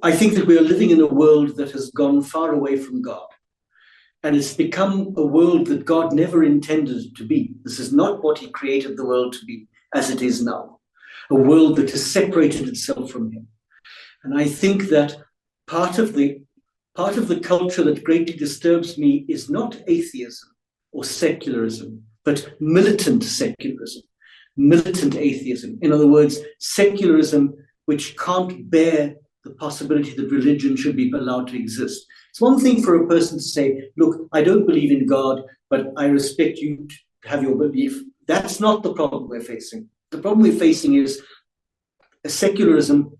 I think that we are living in a world that has gone far away from God. And it's become a world that God never intended it to be. This is not what he created the world to be as it is now. A world that has separated itself from him. And I think that part of the culture that greatly disturbs me is not atheism or secularism, but militant secularism, militant atheism. In other words, secularism which can't bear the possibility that religion should be allowed to exist. It's one thing for a person to say, look, I don't believe in God, but I respect you to have your belief. That's not the problem we're facing. The problem we're facing is a secularism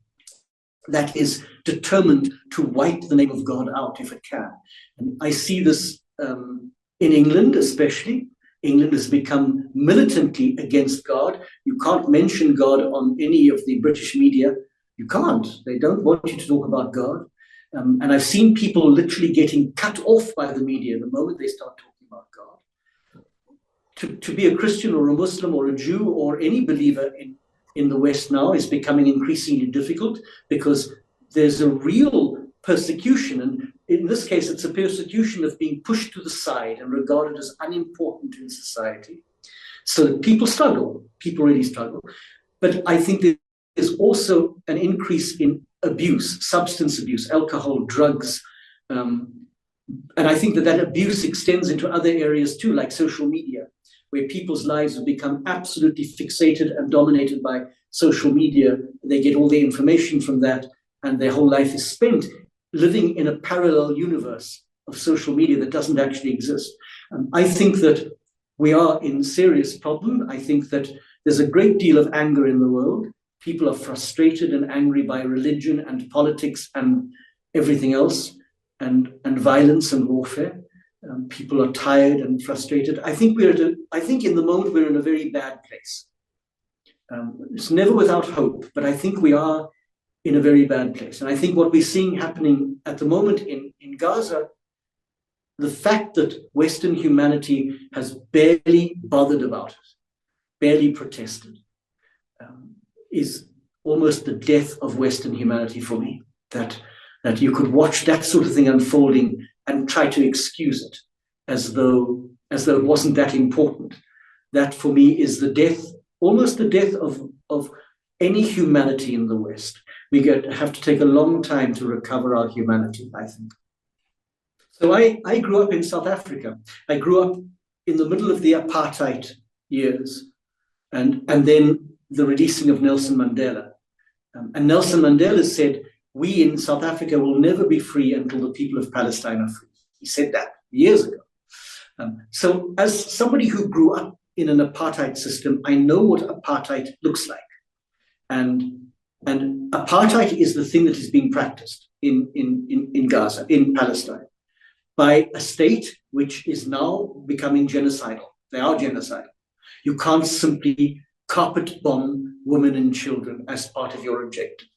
that is determined to wipe the name of God out if it can. And I see this in England especially. England has become militantly against God. You can't mention God on any of the British media. You can't. They don't want you to talk about God. And I've seen people literally getting cut off by the media the moment they start talking about God. To be a Christian or a Muslim or a Jew or any believer in the West now is becoming increasingly difficult because there's a real persecution. And in this case, it's a persecution of being pushed to the side and regarded as unimportant in society. So people struggle. People really struggle. But I think there's also an increase in abuse, substance abuse, alcohol, drugs. And I think that abuse extends into other areas too, like social media, where people's lives have become absolutely fixated and dominated by social media. They get all the information from that, and their whole life is spent living in a parallel universe of social media that doesn't actually exist. I think that we are in serious problem. I think that there's a great deal of anger in the world. People are frustrated and angry by religion and politics and everything else, and violence and warfare. People are tired and frustrated. I think in the moment we're in a very bad place. It's never without hope, but I think we are in a very bad place. And I think what we're seeing happening at the moment in Gaza, the fact that Western humanity has barely bothered about it, barely protested, is almost the death of Western humanity for me. That you could watch that sort of thing unfolding and try to excuse it as though it wasn't that important. That for me is the death, almost the death of any humanity in the West. We have to take a long time to recover our humanity, I think. So I grew up in South Africa. I grew up in the middle of the apartheid years, and then the releasing of Nelson Mandela. And Nelson Mandela said, we in South Africa will never be free until the people of Palestine are free. He said that years ago. So as somebody who grew up in an apartheid system, I know what apartheid looks like. And apartheid is the thing that is being practiced in Gaza, in Palestine, by a state which is now becoming genocidal. They are genocidal. You can't simply carpet bomb women and children as part of your objective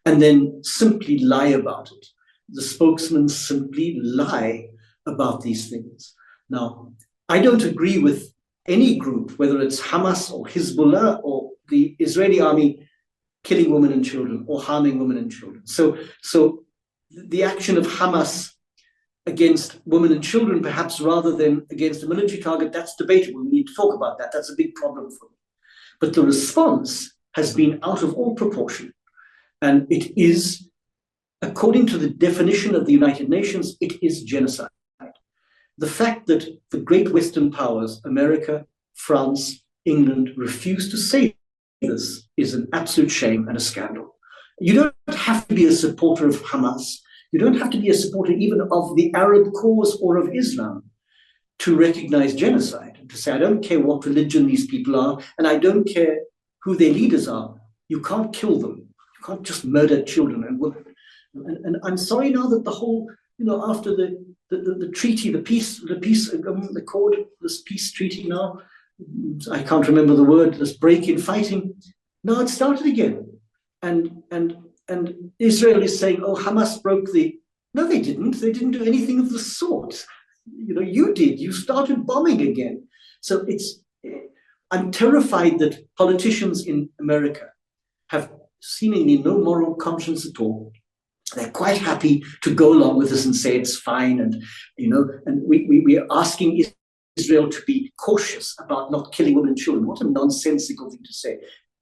and then simply lie about it. The spokesmen simply lie about these things. Now, I don't agree with any group, whether it's Hamas or Hezbollah or the Israeli army killing women and children or harming women and children. So the action of Hamas against women and children, perhaps rather than against a military target, that's debatable. We need to talk about that. That's a big problem for me. But the response has been out of all proportion. And it is, according to the definition of the United Nations, it is genocide. The fact that the great Western powers, America, France, England, refuse to say this is an absolute shame and a scandal. You don't have to be a supporter of Hamas. You don't have to be a supporter even of the Arab cause or of Islam to recognize genocide and to say, I don't care what religion these people are, and I don't care who their leaders are. You can't kill them. You can't just murder children and women. And I'm sorry now that the whole, after the treaty, the peace accord, this peace treaty now, I can't remember the word, this break in fighting, now it started again. And Israel is saying, oh, Hamas broke no, they didn't. They didn't do anything of the sort. You did. You started bombing again. So I'm terrified that politicians in America have seemingly no moral conscience at all. They're quite happy to go along with this and say it's fine. And, and we are asking Israel to be cautious about not killing women and children. What a nonsensical thing to say.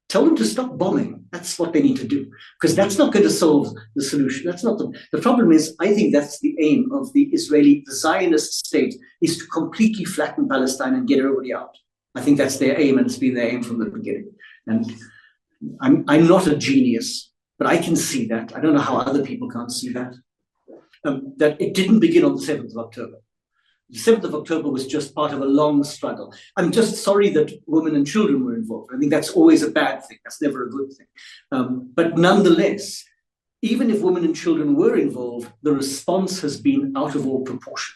Tell them to stop bombing. That's what they need to do, because that's not going to solve the solution. That's not the problem. Is I think that's the aim of the Zionist state, is to completely flatten Palestine and get everybody out. I think that's their aim, and it's been their aim from the beginning. And I'm not a genius, but I can see that. I don't know how other people can't see that. That it didn't begin on the 7th of October. The 7th of October was just part of a long struggle. I'm just sorry that women and children were involved. I think that's always a bad thing. That's never a good thing. But nonetheless, even if women and children were involved, the response has been out of all proportion.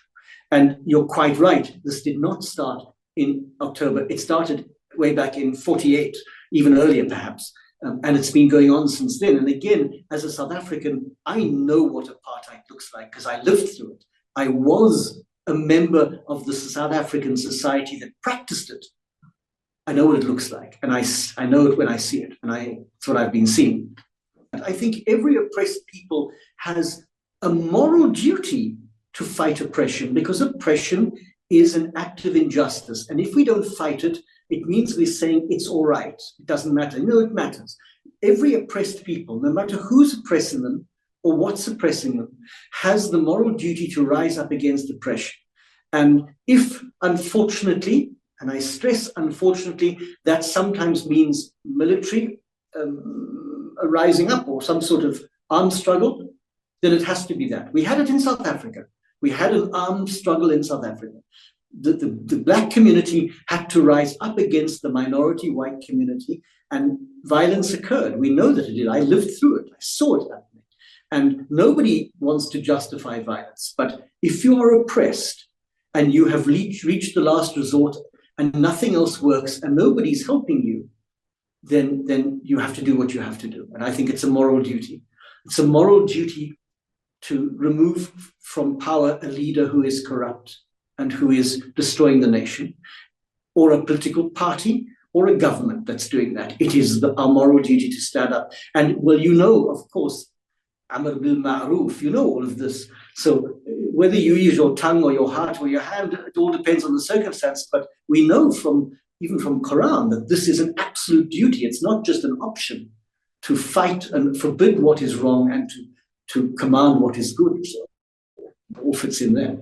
And you're quite right. This did not start in October. It started way back in 48, even earlier perhaps. And it's been going on since then. And again, as a South African, I know what apartheid looks like because I lived through it. I was a member of the South African society that practiced it. I know what it looks like, and I know it when I see it, and it's what I've been seeing. I think every oppressed people has a moral duty to fight oppression, because oppression is an act of injustice. And if we don't fight it, it means we're saying it's all right. It doesn't matter. No, it matters. Every oppressed people, no matter who's oppressing them or what's oppressing them, has the moral duty to rise up against oppression. And if, unfortunately, and I stress unfortunately, that sometimes means military rising up or some sort of armed struggle, then it has to be that. We had it in South Africa. We had an armed struggle in South Africa. The black community had to rise up against the minority white community, and violence occurred. We know that it did. I lived through it. I saw it happening. And nobody wants to justify violence. But if you are oppressed and you have reached the last resort and nothing else works and nobody's helping you, then you have to do what you have to do. And I think it's a moral duty. It's a moral duty to remove from power a leader who is corrupt and who is destroying the nation, or a political party or a government that's doing that. It is our moral duty to stand up. And well, of course, Amr bil Ma'ruf, all of this. So whether you use your tongue or your heart or your hand, it all depends on the circumstance. But we know even from Quran that this is an absolute duty. It's not just an option to fight and forbid what is wrong and to command what is good. So it all fits in there.